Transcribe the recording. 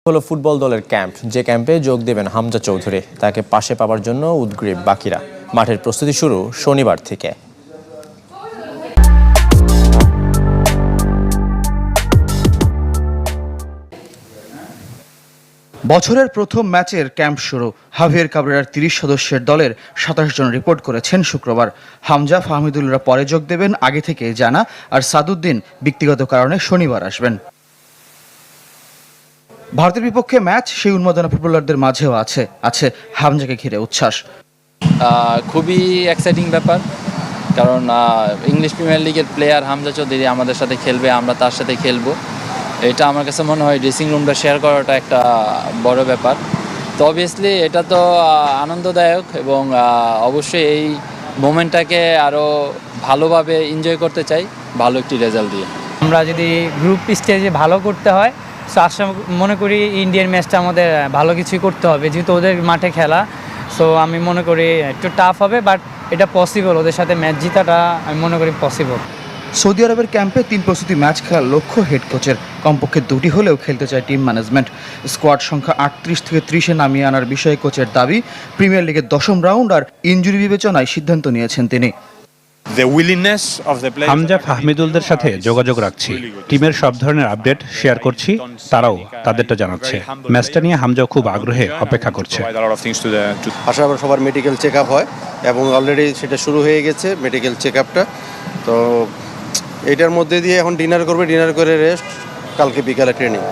হলো ফুটবল দলের ক্যাম্প, যে ক্যাম্পে যোগ দেবেন হামজা চৌধুরী। তাকে পাশে পাওয়ার জন্য উদগ্রীব বাকিরা। মাঠের প্রস্তুতি শুরু শনিবার থেকে। বছরের প্রথম ম্যাচের ক্যাম্প শুরু। হাভিয়ের কাবরেরার ৩০ সদস্যের দলের ২৭ জন রিপোর্ট করেছেন শুক্রবার। হামজা, ফাহমিদুলরা পরে যোগ দেবেন, আগে থেকে জানা। আর সাদুদ্দিন ব্যক্তিগত কারণে শনিবার আসবেন। ভারতের বিপক্ষে ম্যাচ, সেই উন্মাদনা ফুটবলারদের মাঝেও আছে হামজাকে ঘিরে উচ্ছ্বাস। খুবই এক্সাইটিং ব্যাপার, কারণ ইংলিশ প্রিমিয়ার লিগের প্লেয়ার হামজা চৌধুরী আমাদের সাথে খেলবে, আমরা তার সাথে খেলবো। এটা আমার কাছে মনে হয় ড্রেসিং রুমটা শেয়ার করাটা একটা বড় ব্যাপার। তো অবভিয়াসলি এটা তো আনন্দদায়ক, এবং অবশ্যই এই মোমেন্টটাকে আরও ভালোভাবে এনজয় করতে চাই ভালো একটি রেজাল্ট দিয়ে। আমরা যদি গ্রুপ স্টেজে ভালো করতে হয়, সো আশা মনে করি ইন্ডিয়ান ম্যাচটা আমাদের ভালো কিছুই করতে হবে, যেহেতু ওদের মাঠে খেলা। সো আমি মনে করি একটু টাফ হবে, বাট এটা পসিবল। ওদের সাথে ম্যাচ জিতাটা আমি মনে করি পসিবল। সৌদি আরবের ক্যাম্পে ৩ প্রস্তুতি ম্যাচ খেলার লক্ষ্য হেড কোচের। কমপক্ষে 2টি হলেও খেলতে চায় টিম ম্যানেজমেন্ট। স্কোয়াড সংখ্যা ৩৮ থেকে 30-এ নামিয়ে আনার বিষয়ে কোচের দাবি। প্রিমিয়ার লিগের ১০ম রাউন্ড আর ইনজুরি বিবেচনায় সিদ্ধান্ত নিয়েছেন তিনি। হামজা, ফাহমিদুলদের সাথে যোগাযোগ রাখছি। টিমের সব ধরনের আপডেট শেয়ার করছি, তারাও তাদেরটা জানাচ্ছে। ম্যাচটা নিয়ে হামজাও খুব আগ্রহে অপেক্ষা করছে। আসার সবার মেডিকেল চেক আপ হয়, এবং অলরেডি সেটা শুরু হয়ে গেছে মেডিকেল চেক আপটা। তো এটার মধ্যে দিয়ে এখন ডিনার করবে, ডিনার করে রেস্ট, কালকে বিকালে ট্রেনিং।